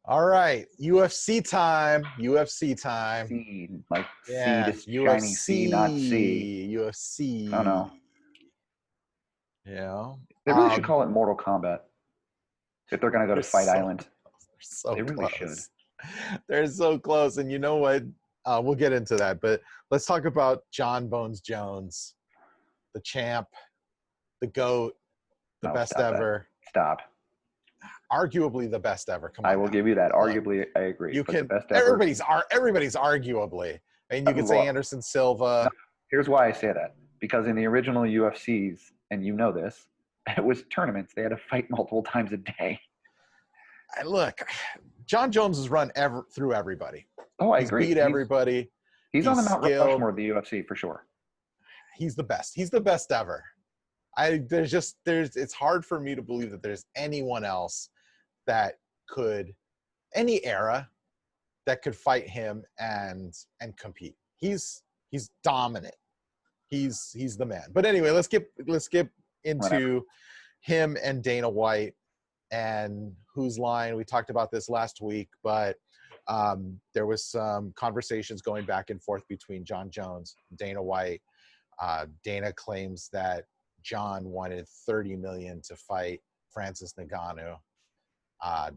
All right, UFC time. UFC time. Seed, like seed Yeah, is shining sea, not sea. UFC. I don't know. UFC. You know, They really should call it Mortal Kombat if they're going to go they're to Fight so Island. close. They're so They really should. close. They're so close. And you know what? We'll get into that. But let's talk about Jon Bones Jones, the champ, the GOAT, the No, best stop that. ever, Stop. arguably the best ever. Come I on will now. give you that. Look, Arguably, I agree. you But the can. best ever. Everybody's arguably. I mean, you could say Anderson Silva. No, here's why I say that. Because in the original UFCs, and you know this, it was tournaments. They had to fight multiple times a day. Look, Jon Jones has run through everybody. Oh, I He's agree. beat everybody. He's on the Mount skilled. Rushmore of the UFC for sure. He's the best. He's the best ever. It's hard for me to believe that there's anyone else that could, any era that could fight him and compete. He's dominant. He's the man. But anyway, let's get into him and Dana White and whose line. We talked about this last week, but there was some conversations going back and forth between Jon Jones and Dana White. Dana claims that Jon wanted $30 million to fight Francis Ngannou.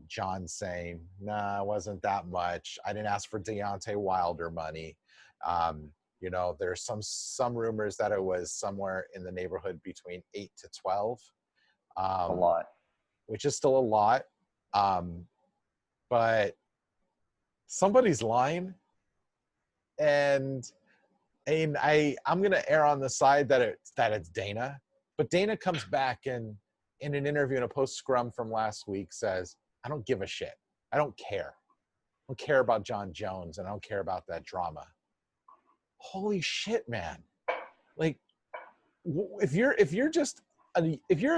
Jon saying, "Nah, it wasn't that much. I didn't ask for Deontay Wilder money." There's some rumors that it was somewhere in the neighborhood between 8 to 12. A lot. Which is still a lot. But somebody's lying. And I'm going to err on the side that it's Dana. But Dana comes back and in an interview in a post-scrum from last week says, "I don't give a shit. I don't care. I don't care about Jon Jones, and I don't care about that drama." Holy shit, man. Like, if you're a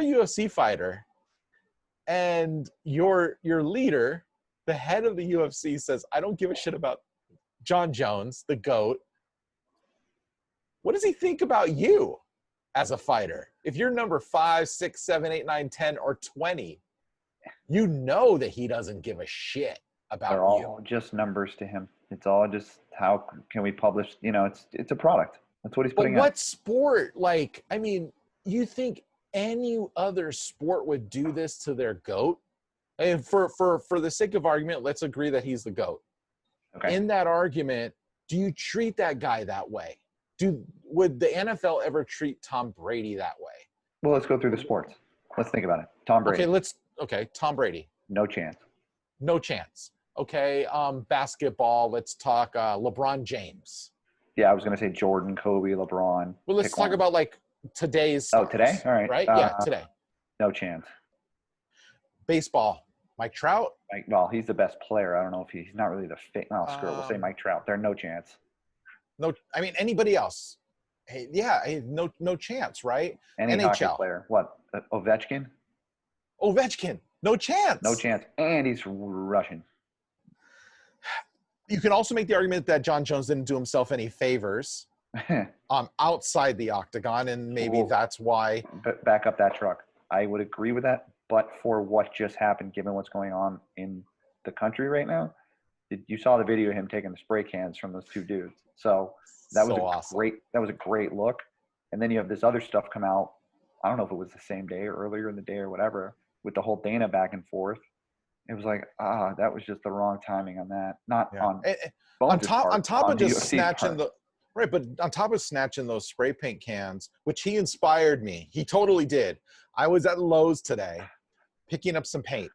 UFC fighter and your leader, the head of the UFC, says, "I don't give a shit about Jon Jones, the GOAT," what does he think about you as a fighter? If you're number 5, 6, 7, 8, 9, 10, or 20, you know that he doesn't give a shit about you. They're all just numbers to him. It's all just how can we publish? It's a product. That's what he's putting out. But what sport? Like, I mean, you think any other sport would do this to their GOAT? And for the sake of argument, let's agree that he's the GOAT. Okay. In that argument, do you treat that guy that way? Would the NFL ever treat Tom Brady that way? Well, let's go through the sports. Let's think about it. Tom Brady. Okay, Tom Brady. No chance. No chance. Okay, basketball, let's talk LeBron James. Yeah, I was going to say Jordan, Kobe, LeBron. Well, let's talk about like today's stars. Oh, today? All right. Right? Yeah, today. No chance. Baseball, Mike Trout. Well, he's the best player. I don't know if he's not really the fit. No, screw it. We'll say Mike Trout. There's no chance. No, I mean anybody else. Hey, yeah, no chance, right? Any NHL hockey player. What? Ovechkin? No chance. No chance. And he's Russian. You can also make the argument that Jon Jones didn't do himself any favors outside the octagon, and maybe that's why. Back up that truck. I would agree with that, but for what just happened, given what's going on in the country right now, you saw the video of him taking the spray cans from those two dudes. So that was awesome. That was a great look. And then you have this other stuff come out. I don't know if it was the same day or earlier in the day or whatever, with the whole Dana back and forth. It was like, that was just the wrong timing on that. On top of just snatching but on top of snatching those spray paint cans, which he inspired me. He totally did. I was at Lowe's today picking up some paint,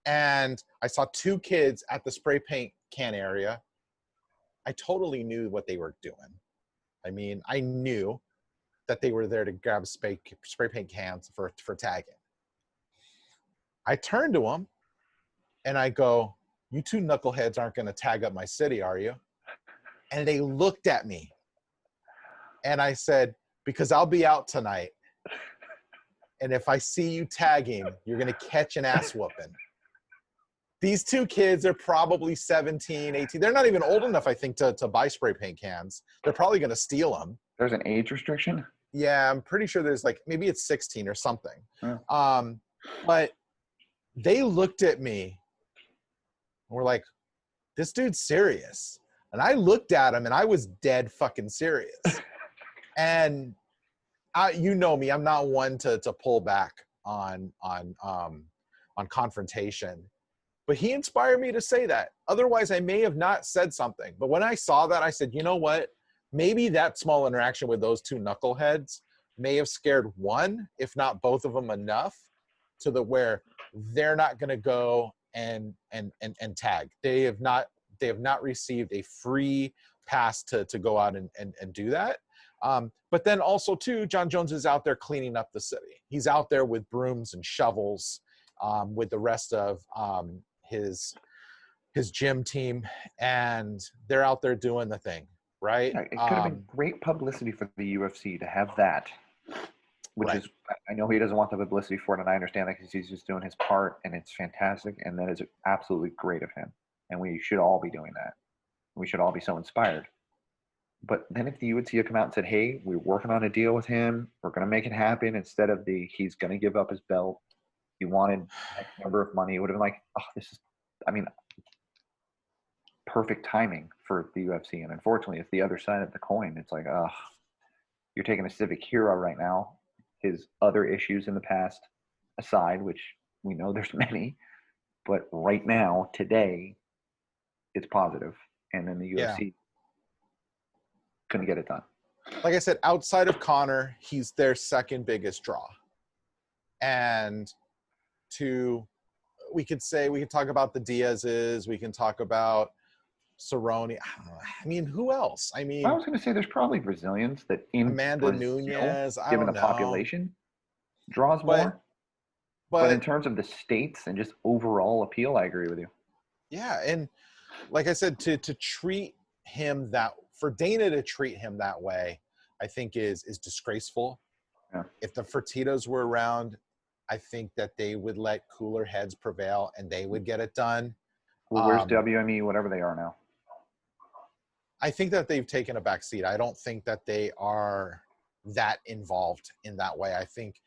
and I saw two kids at the spray paint can area. I totally knew what they were doing. I mean, I knew that they were there to grab spray paint cans for tagging. I turned to them and I go, "You two knuckleheads aren't going to tag up my city, are you?" And they looked at me. And I said, "Because I'll be out tonight. And if I see you tagging, you're going to catch an ass whooping." These two kids are probably 17, 18. They're not even old enough, I think, to buy spray paint cans. They're probably going to steal them. There's an age restriction? Yeah, I'm pretty sure there's maybe it's 16 or something. Yeah. But they looked at me we're like, this dude's serious. And I looked at him and I was dead fucking serious. And you know me, I'm not one to pull back on confrontation. But he inspired me to say that. Otherwise, I may have not said something. But when I saw that, I said, you know what? Maybe that small interaction with those two knuckleheads may have scared one, if not both of them, enough to the where they're not going to go and tag. They have not received a free pass to go out and do that. But then also too, Jon Jones is out there cleaning up the city. He's out there with brooms and shovels with the rest of his gym team, and they're out there doing the thing, right? Yeah, it could have been great publicity for the UFC to have that, which is, I know he doesn't want the publicity for it, and I understand that because he's just doing his part, and it's fantastic, and that is absolutely great of him, and we should all be doing that. We should all be so inspired. But then if the UFC had come out and said, hey, we're working on a deal with him, we're going to make it happen, instead of he's going to give up his belt, he wanted X number of money, it would have been like, oh, this is, I mean, perfect timing for the UFC. And unfortunately, it's the other side of the coin. It's like, oh, you're taking a civic hero right now. His other issues in the past aside, which we know there's many, but right now, today, it's positive. And then the UFC couldn't get it done. Like I said, outside of Conor, he's their second biggest draw. And we could talk about the Diaz's, we can talk about Cerrone. I mean, who else? I mean, I was going to say there's probably Brazilians that in Amanda Brazil, Nunes, given the population, draws more. But in terms of the states and just overall appeal, I agree with you. Yeah, and like I said, to treat him for Dana to treat him that way, I think is disgraceful. Yeah. If the Fertittas were around, I think that they would let cooler heads prevail and they would get it done. Well, where's WME, whatever they are now? I think that they've taken a back seat. I don't think that they are that involved in that way. I think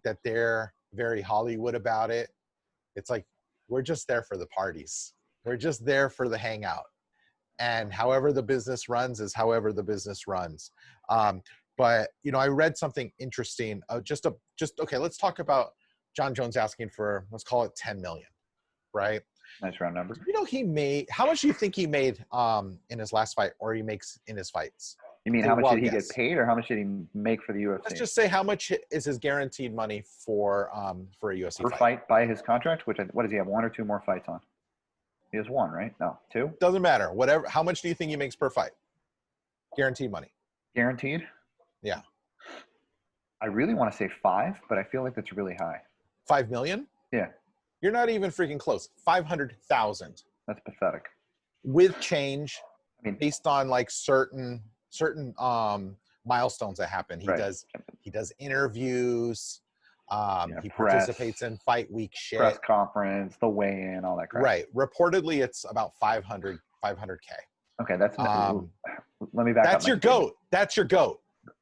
that they're very Hollywood about it. It's like, we're just there for the parties. We're just there for the hangout. And however the business runs is however the business runs. But, you know, I read something interesting. Okay, let's talk about Jon Jones asking for, let's call it 10 million, right? Nice round number. You know, how much do you think he made in his last fight, or he makes in his fights? You mean how much did he get paid, or how much did he make for the UFC? Let's just say how much is his guaranteed money for a UFC per fight by his contract? What does he have? 1 or 2 more fights on? He has 1, right? No, 2? Doesn't matter. Whatever. How much do you think he makes per fight? Guaranteed money. Guaranteed? Yeah. I really want to say 5, but I feel like that's really high. 5 million? Yeah. You're not even freaking close. 500,000. That's pathetic. With change, I mean, based on like certain milestones that happen. He does interviews. He participates in fight week shit. Press conference, the weigh-in, all that crap. Right. Reportedly, it's about 500K. Okay, that's let me back up. That's your goat. That's your goat.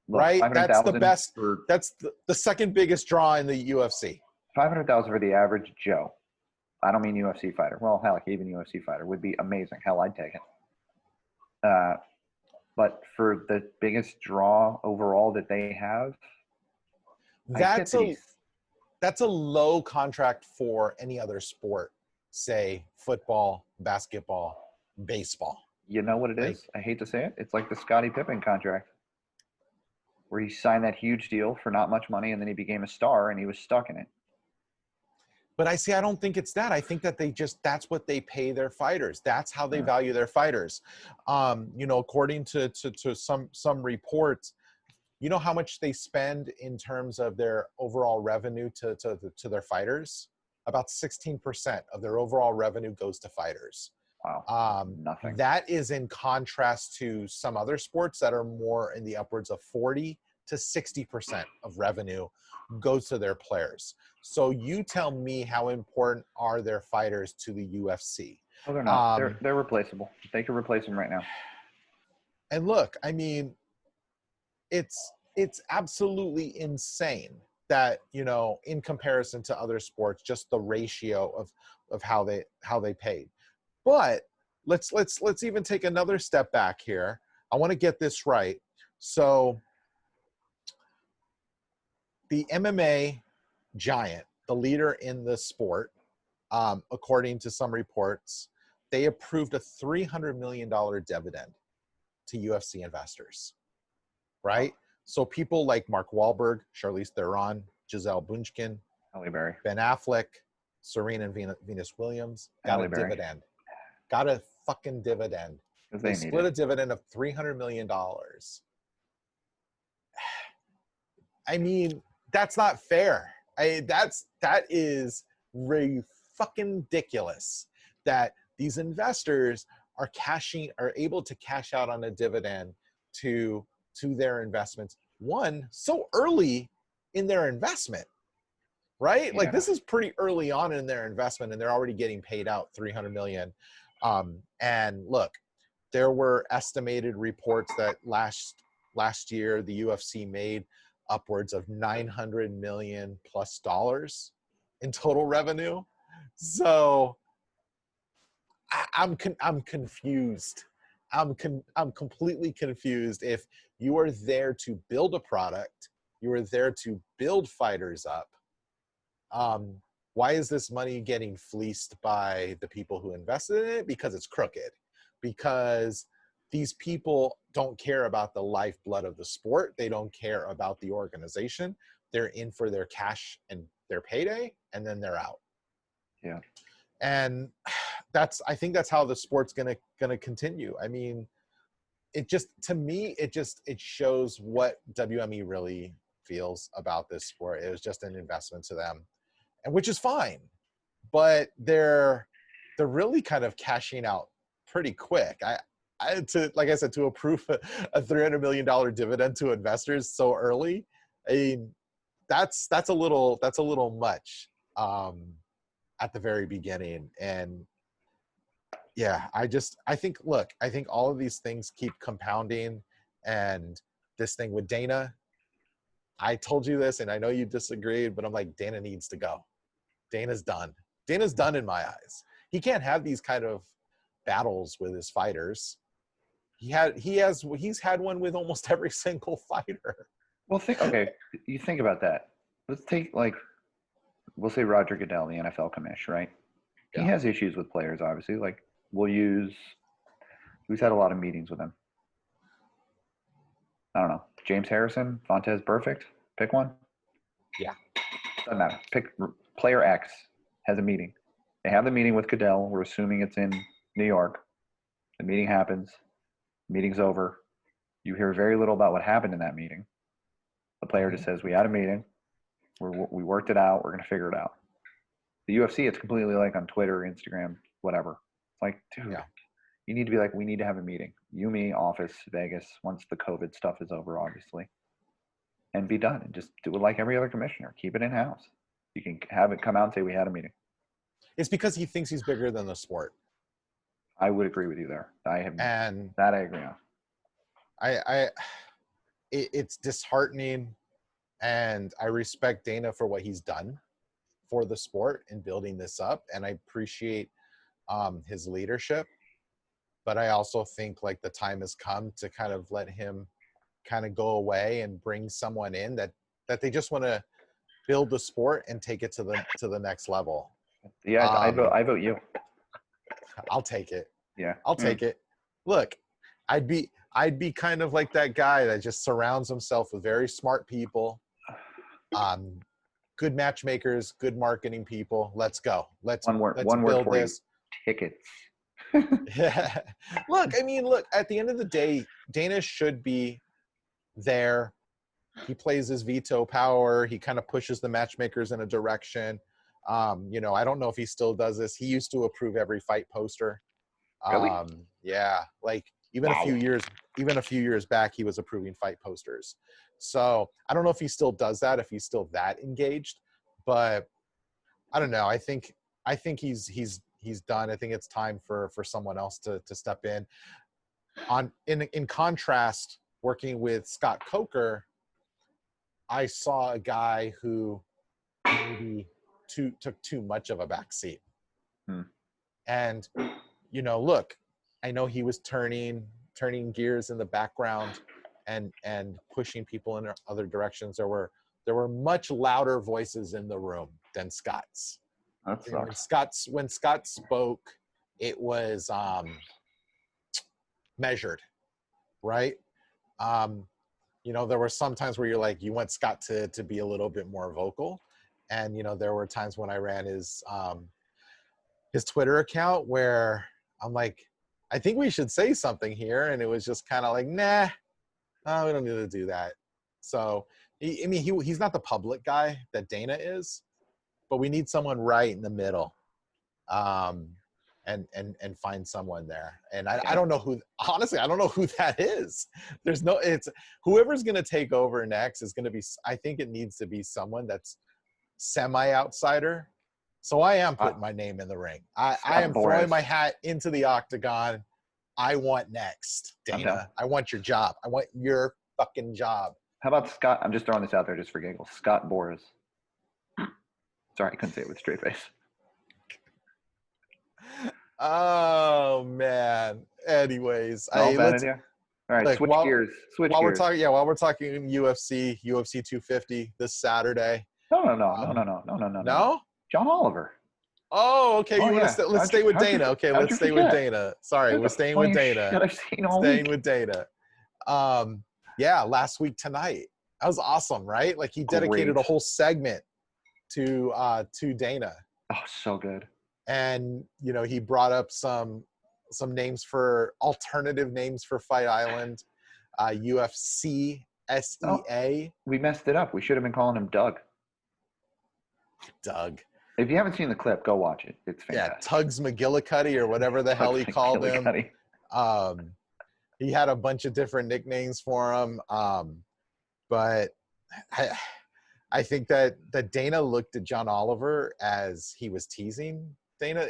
Look, right? That's the best. That's the second biggest draw in the UFC. 500,000 for the average Joe. I don't mean UFC fighter. Well, hell, like even UFC fighter would be amazing. Hell, I'd take it. But for the biggest draw overall that they have, that's a low contract for any other sport. Say football, basketball, baseball. You know what it is? I hate to say it. It's like the Scottie Pippen contract, where he signed that huge deal for not much money, and then he became a star, and he was stuck in it. But I don't think it's that. I think that that's what they pay their fighters. That's how they value their fighters. You know, according to some reports, you know how much they spend in terms of their overall revenue to their fighters? About 16% of their overall revenue goes to fighters. Wow. Nothing. That is in contrast to some other sports that are more in the upwards of 40 to 60% of revenue goes to their players. So you tell me, how important are their fighters to the UFC? Oh, they're not. They're replaceable. They could replace them right now. And look, I mean, it's absolutely insane that, you know, in comparison to other sports, just the ratio of how they paid. But let's even take another step back here. I want to get this right. So the MMA giant, the leader in the sport, according to some reports, they approved a $300 million dividend to UFC investors, right? So people like Mark Wahlberg, Charlize Theron, Giselle Bündchen, Halle Berry. Ben Affleck, Serena and Venus Williams got Halle a Berry. dividend. Got a fucking dividend. They split a dividend of $300 million. I mean, that's not fair. That is fucking ridiculous that these investors are able to cash out on a dividend to their investments. One, so early in their investment, right? Yeah. Like this is pretty early on in their investment and they're already getting paid out $300 million. And look, there were estimated reports that last year the UFC made upwards of $900 million plus in total revenue. So I'm confused. I'm completely confused. If you are there to build a product, you are there to build fighters up. Why is this money getting fleeced by the people who invested in it? Because it's crooked. Because these people don't care about the lifeblood of the sport. They don't care about the organization. They're in for their cash and their payday, and then they're out. Yeah. And I think that's how the sport's gonna continue. I mean, to me, it shows what WME really feels about this sport. It was just an investment to them, and which is fine, but they're really kind of cashing out pretty quick. Like I said, to approve a $300 million dividend to investors so early, I mean, that's a little much at the very beginning. And yeah, I think all of these things keep compounding, and this thing with Dana, I told you this and I know you disagreed, but I'm like, Dana needs to go. Dana's done. Dana's done in my eyes. He can't have these kind of battles with his fighters. He's had one with almost every single fighter. Well, you think about that. Let's take, like, we'll say Roger Goodell, the NFL commissioner, right? Yeah. He has issues with players, obviously. Like, who's had a lot of meetings with him? I don't know. James Harrison, Fontez Perfect. Pick one. Yeah. Doesn't matter. Pick player X has a meeting. They have the meeting with Goodell. We're assuming it's in New York. The meeting happens. Meeting's over. You hear very little about what happened in that meeting. The player just says, we had a meeting. We worked it out. We're going to figure it out. The UFC, it's completely like on Twitter, Instagram, whatever. It's like, dude, you need to be like, we need to have a meeting. You, me, office, Vegas, once the COVID stuff is over, obviously. And be done. And just do it like every other commissioner. Keep it in-house. You can have it come out and say, we had a meeting. It's because he thinks he's bigger than the sport. I would agree with you there. I agree on. It's disheartening, and I respect Dana for what he's done for the sport in building this up, and I appreciate his leadership. But I also think like the time has come to kind of let him kind of go away and bring someone in that they just want to build the sport and take it to the next level. Yeah, I vote you. I'll take it. Yeah, I'll take it. Look, I'd be kind of like that guy that just surrounds himself with very smart people, good matchmakers, good marketing people. Let's go. Let's build this. Tickets. Yeah. Look, at the end of the day, Dana should be there. He plays his veto power. He kind of pushes the matchmakers in a direction. I don't know if he still does this. He used to approve every fight poster. Really? Yeah, like even a few years back, he was approving fight posters. So I don't know if he still does that, if he's still that engaged, but I don't know. I think he's done. I think it's time for someone else to step in. In contrast, working with Scott Coker, I saw a guy who maybe took too much of a backseat. And look, I know he was turning gears in the background and pushing people in other directions. There were much louder voices in the room than Scott's. That sucks. When Scott spoke, it was measured, right? There were some times where you're like, you want Scott to be a little bit more vocal. And, there were times when I ran his Twitter account where I'm like, I think we should say something here. And it was just kind of like, nah, we don't need to do that. So, he's not the public guy that Dana is, but we need someone right in the middle. And find someone there. And I don't know who, honestly, I don't know who that is. It's whoever's going to take over next is going to be, I think it needs to be someone that's semi-outsider. So I am putting my name in the ring. I am throwing my hat into the octagon. I want next, Dana. Okay. I want your job. I want your fucking job. How about Scott? I'm just throwing this out there just for giggles. Scott Boras. Sorry, I couldn't say it with a straight face. Oh man. Anyways, All right, switch gears. While we're talking UFC 250 this Saturday. No. No? John Oliver. Oh, okay. Let's stay with Dana. Okay, let's stay with Dana. Sorry, we're staying with Dana. Staying with Dana. Last week tonight. That was awesome, right? Like he dedicated a whole segment to Dana. Oh, so good. And he brought up some names for alternative names for Fight Island, UFSea. We messed it up. We should have been calling him Doug. If you haven't seen the clip, go watch it. It's fantastic. Yeah, Tugs McGillicuddy or whatever the hell he called him. He had a bunch of different nicknames for him, but I think that Dana looked at John Oliver as he was teasing Dana.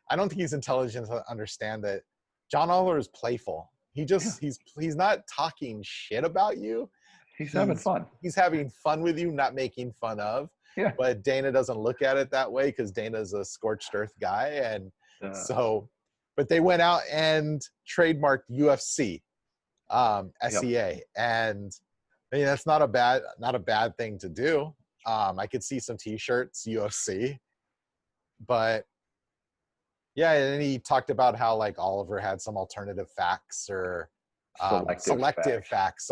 I don't think he's intelligent to understand that John Oliver is playful. He's not talking shit about you. He's having fun. He's having fun with you, not making fun of. Yeah. But Dana doesn't look at it that way because Dana's a scorched earth guy. And but they went out and trademarked UFC, SEA. And that's not a bad thing to do. I could see some t-shirts, UFC. But yeah, and then he talked about how like Oliver had some alternative facts or selective facts.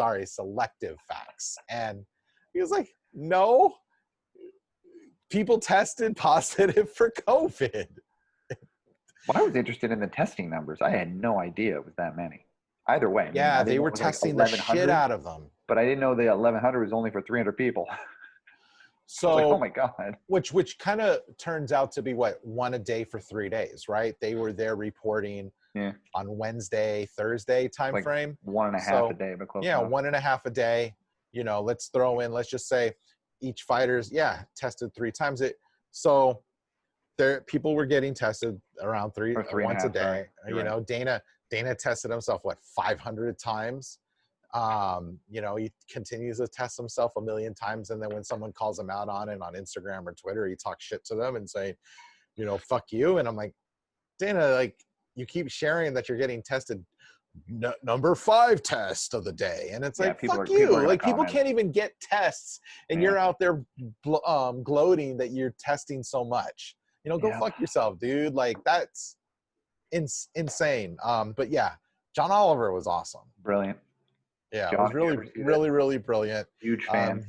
And he was like, no, people tested positive for COVID. Well, I was interested in the testing numbers. I had no idea it was that many. Either way. Yeah, they were testing the shit out of them. But I didn't know the 1,100 was only for 300 people. So, oh my God. Which kind of turns out to be one a day for 3 days, right? They were there reporting on Wednesday, Thursday time frame. 1.5 a day, but close enough. 1.5 a day. Let's just say each fighter's tested 3 times it. So people were getting tested around once a day. Right. Dana tested himself 500 times. He continues to test himself 1 million times, and then when someone calls him out on it on Instagram or Twitter, he talks shit to them and say, fuck you. And I'm like, Dana, like you keep sharing that you're getting tested number 5 test of the day, and it's like, fuck you. Like people can't even get tests, and you're out there gloating that you're testing so much. Go fuck yourself, dude. Like that's insane. But yeah, John Oliver was awesome. Brilliant. Yeah, it was really brilliant. Huge fan.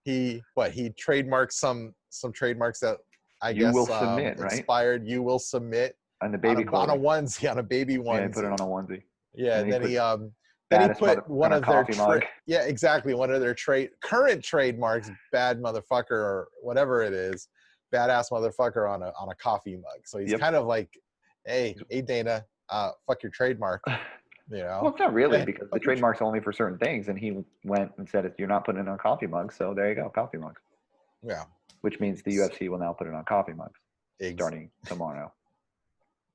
He trademarked some trademarks that I guess will submit, inspired. You will submit on the baby on a onesie, on a baby onesie. Yeah, put it on a onesie. Yeah, and then he put one of their one of their current trademarks, bad motherfucker or whatever it is, badass motherfucker on a coffee mug. So he's kind of like, hey Dana, fuck your trademark. Well, it's not really, because the trademark's only for certain things, and he went and said, you're not putting it on coffee mugs, so there you go, coffee mugs. Yeah. Which means the UFC will now put it on coffee mugs starting tomorrow.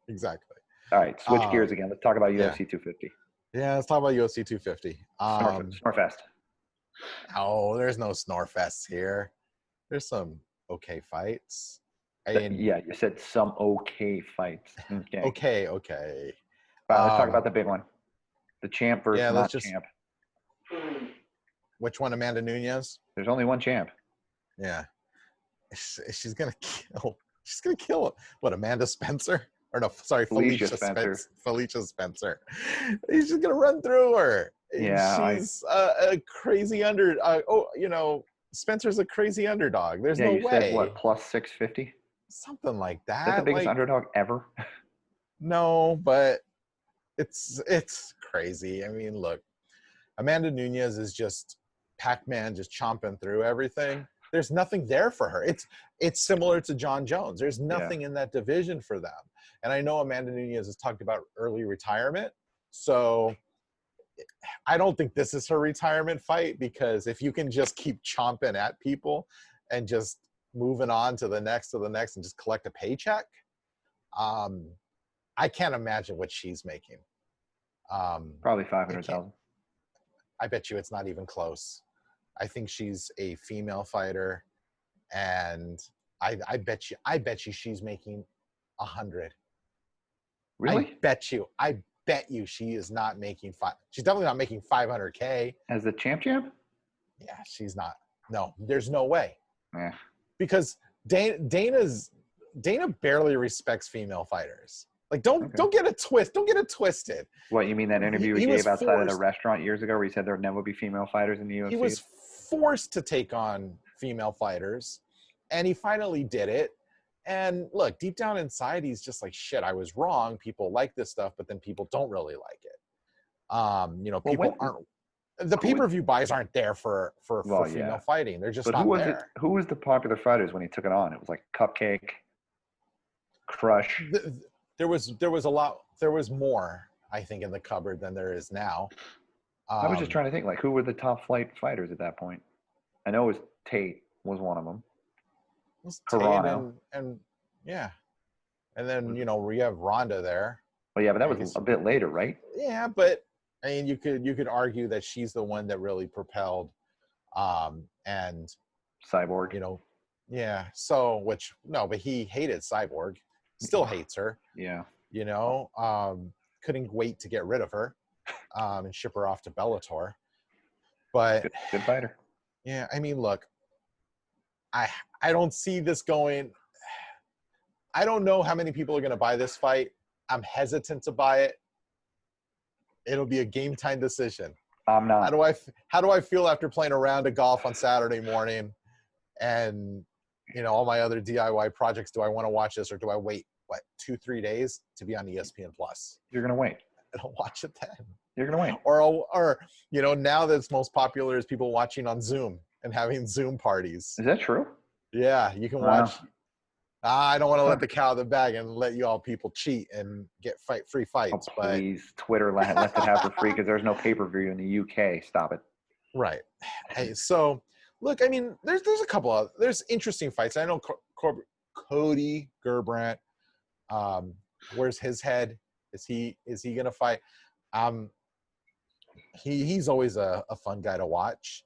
Exactly. All right, switch gears again. Let's talk about UFC 250. Yeah, let's talk about UFC 250. Snorefest. Oh, there's no Snorefests here. There's some okay fights. Yeah, you said some okay fights. Okay. Okay. All right, let's talk about the big one. The champ versus not champ. Which one, Amanda Nunes? There's only one champ. Yeah. She's gonna kill. She's gonna kill. What, Amanda Spencer? Or no, sorry, Felicia Spencer. Felicia Spencer. He's just gonna run through her. Yeah, she's a crazy Spencer's a crazy underdog. There's no way. You said what, plus 650? Something like that. Is that the biggest underdog ever? No, but it's crazy. I mean, look, Amanda Nunes is just Pac-Man, just chomping through everything. There's nothing there for her. It's similar to Jon Jones. There's nothing in that division for them. And I know Amanda Nunes has talked about early retirement. So I don't think this is her retirement fight, because if you can just keep chomping at people and just moving on to the next and just collect a paycheck, I can't imagine what she's making. Probably 500,000. I bet you it's not even close. I think she's a female fighter, and I bet you she's making 100. Really? I bet you she is not making she's definitely not making 500K. As the champ? Yeah, she's not. No, there's no way. Yeah. Because Dana barely respects female fighters. Like, don't get it twisted. Don't get it twisted. What, you mean that interview he gave outside of the restaurant years ago where he said there never would be female fighters in the UFC? He was forced to take on female fighters, and he finally did it. And look, deep down inside, he's just like, shit, I was wrong. People like this stuff, but then people don't really like it. People aren't. The pay-per-view buys aren't there for female fighting. They're just not there. Who was the popular fighters when he took it on? It was like Cupcake, Crush. There was a lot. There was more, I think, in the cupboard than there is now. I was just trying to think, like, who were the top flight fighters at that point? I know it was Tate was one of them. Tate and then we have Ronda there. Well, yeah, but that was a bit later, right? Yeah, but I mean, you could argue that she's the one that really propelled, and Cyborg. So but he hated Cyborg, still hates her. Yeah. Couldn't wait to get rid of her, and ship her off to Bellator. But good fighter. Yeah, I mean, look, I don't see this going. I don't know how many people are going to buy this fight. I'm hesitant to buy it. It'll be a game time decision. I'm not. How do I feel after playing a round of golf on Saturday morning, and all my other DIY projects? Do I want to watch this, or do I wait 2-3 days to be on ESPN Plus? You're gonna wait. I'll watch it then. You're gonna wait. Or now that's most popular is people watching on Zoom and having Zoom parties. Is that true? Yeah, you can watch. I don't want to let the cat out of the bag and let you all people cheat and get free fights. Oh, please, Twitter let it have for free because there's no pay-per-view in the UK. Stop it. Right. Hey, so look, I mean, there's a couple of there's interesting fights. I know Cody Garbrandt. Where's his head? Is he gonna fight? He's always a fun guy to watch.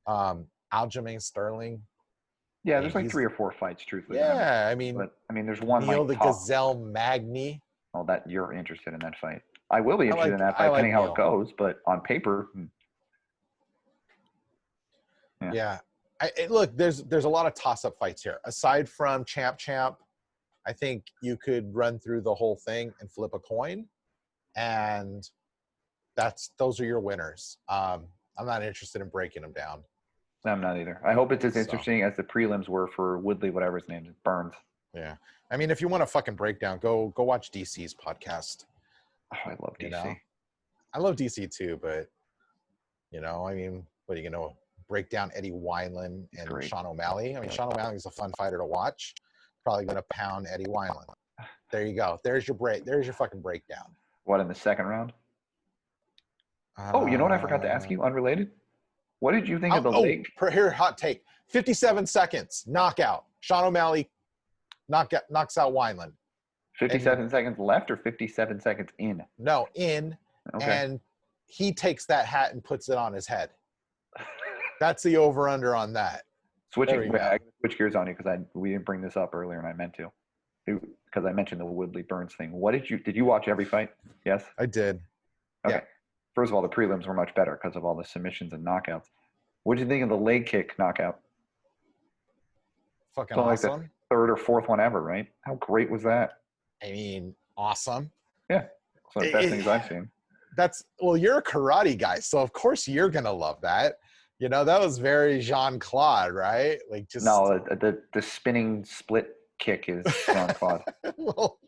Aljamain Sterling. Yeah, there's like 3 or 4 fights, truthfully. Yeah, I mean, there's one Neil like the Gazelle Magny. Oh, that you're interested in that fight. I will be interested in that fight, depending how it goes. But on paper, yeah. Look, there's a lot of toss-up fights here. Aside from champ, I think you could run through the whole thing and flip a coin, and those are your winners. I'm not interested in breaking them down. I'm not either. I hope it's as interesting as the prelims were for Woodley, whatever his name is, Burns. Yeah. I mean, if you want a fucking breakdown, go watch DC's podcast. Oh, I love DC. I love DC too, but I mean, what are you going to break down Eddie Wineland and Sean O'Malley? I mean, Sean O'Malley is a fun fighter to watch. Probably going to pound Eddie Wineland. There you go. There's your fucking breakdown. What, in the second round? You know what I forgot to ask you? Unrelated. What did you think of the leg? Here, hot take. 57 seconds, knockout. Sean O'Malley knocks out Wineland. 57 seconds left or 57 seconds in? No, in. Okay. And he takes that hat and puts it on his head. That's the over-under on that. Switching, we wait, go. I gotta switch gears on you because we didn't bring this up earlier and I meant to. Because I mentioned the Woodley Burns thing. What did you watch every fight? Yes? I did. Okay. Yeah. First of all, the prelims were much better because of all the submissions and knockouts. What did you think of the leg kick knockout? Fucking It's only like the awesome. third or fourth one ever, right? How great was that? I mean, awesome. Yeah. It's one of the best things I've seen. You're a karate guy, so of course you're gonna love that. You know, that was very Jean-Claude, right? Like just No, the spinning split kick is Jean-Claude. well,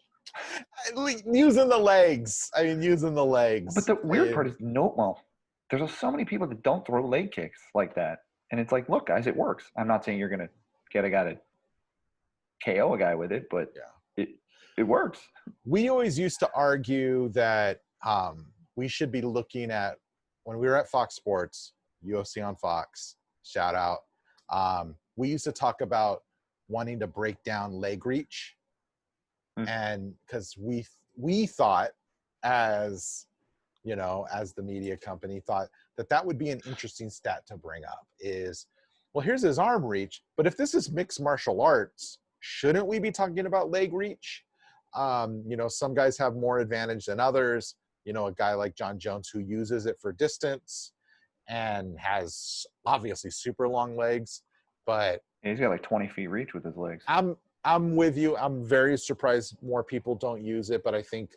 using the legs. I mean, using the legs. But the weird part is there's so many people that don't throw leg kicks like that. And it's like, look, guys, it works. I'm not saying you're gonna get a guy to KO a guy with it, but yeah, it works. we always used to argue that we should be looking at, when we were at Fox Sports, UFC on Fox, shout out. We used to talk about wanting to break down leg reach. And because we thought, as you know, as the media company thought that would be an interesting stat to bring up is, well, here's his arm reach, but if this is mixed martial arts, shouldn't we be talking about leg reach? You know, some guys have more advantage than others. You know, a guy like Jon Jones who uses it for distance and has obviously super long legs, but He's got like 20 feet reach with his legs. I'm with you. I'm very surprised more people don't use it, but I think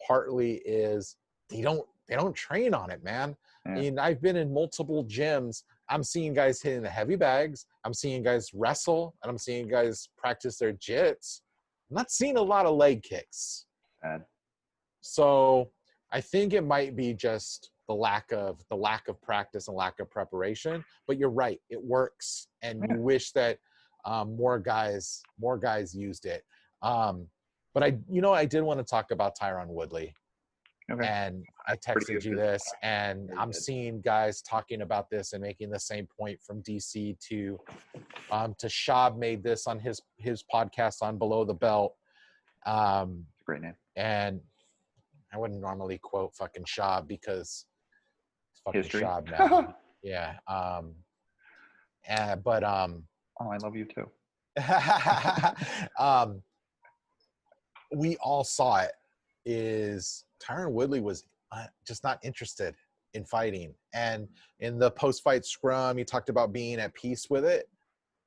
partly is they don't train on it, man. Yeah. I mean, I've been in multiple gyms. I'm seeing guys hitting the heavy bags. I'm seeing guys wrestle, and I'm seeing guys practice their jits. I'm not seeing a lot of leg kicks. Bad. So I think it might be just the lack of practice and lack of preparation. But you're right, it works, and you wish that more guys used it. But I did want to talk about Tyron Woodley. Okay. And I texted you this, and I'm seeing guys talking about this and making the same point from DC to Shab made this on his podcast on Below the Belt. It's a great name. And I wouldn't normally quote fucking Shab because it's fucking History. Shab now. Yeah. But oh, I love you too. We all saw it. Is Tyron Woodley was just not interested in fighting. And in the post-fight scrum, he talked about being at peace with it.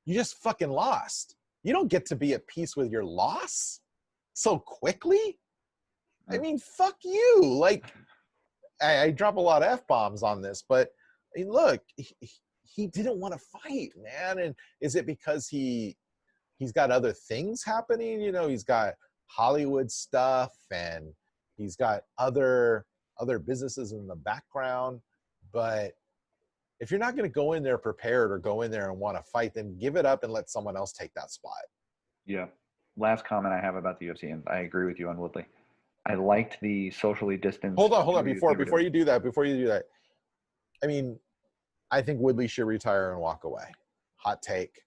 You just fucking lost. You don't get to be at peace with your loss so quickly. I mean, fuck you. Like, I drop a lot of F-bombs on this, but I mean, look, he didn't want to fight, man. And is it because he's got other things happening? You know, he's got Hollywood stuff and he's got other businesses in the background. But if you're not going to go in there prepared or go in there and want to fight, then give it up and let someone else take that spot. Yeah. Last comment I have about the UFC, and I agree with you on Woodley. I liked the socially distanced. Hold on. Before you do that, I mean, I think Woodley should retire and walk away. Hot take.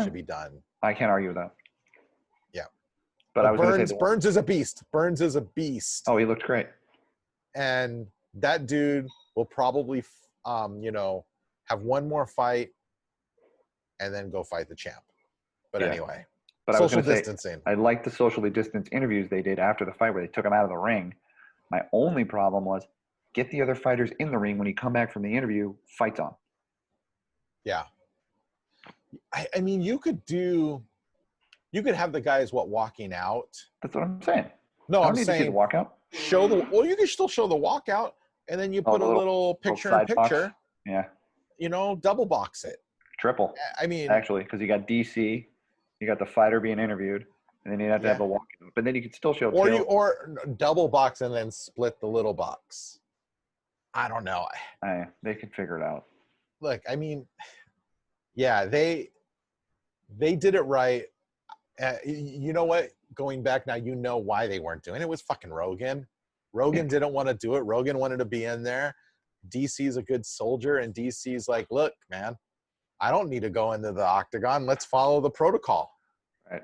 Should be done. I can't argue with that. Yeah. But I was going to say Burns is a beast. Burns is a beast. Oh, he looked great. And that dude will probably, have one more fight and then go fight the champ. But anyway. But social distancing. I liked the socially distanced interviews they did after the fight where they took him out of the ring. My only problem was get the other fighters in the ring when you come back from the interview, fights on. Yeah. I mean, you could have the guys walking out. That's what I'm saying. No, I'm saying to see the walkout. You can still show the walkout, and then you put a little picture-in-picture. Yeah. Double box it. Triple. I mean, actually, because you got DC, you got the fighter being interviewed, and then you have to have the walkout. But then you could still show. Or double box and then split the little box. I don't know. They can figure it out. Look, I mean, yeah, they did it right. You know what? Going back now, you know why they weren't doing it. It was fucking Rogan. Rogan didn't want to do it. Rogan wanted to be in there. DC's a good soldier, and DC's like, look, man, I don't need to go into the octagon. Let's follow the protocol. Right.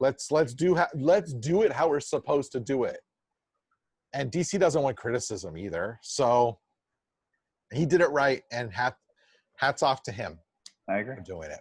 Let's do it how we're supposed to do it. And DC doesn't want criticism either. So he did it right, and hats off to him. I agree. For doing it.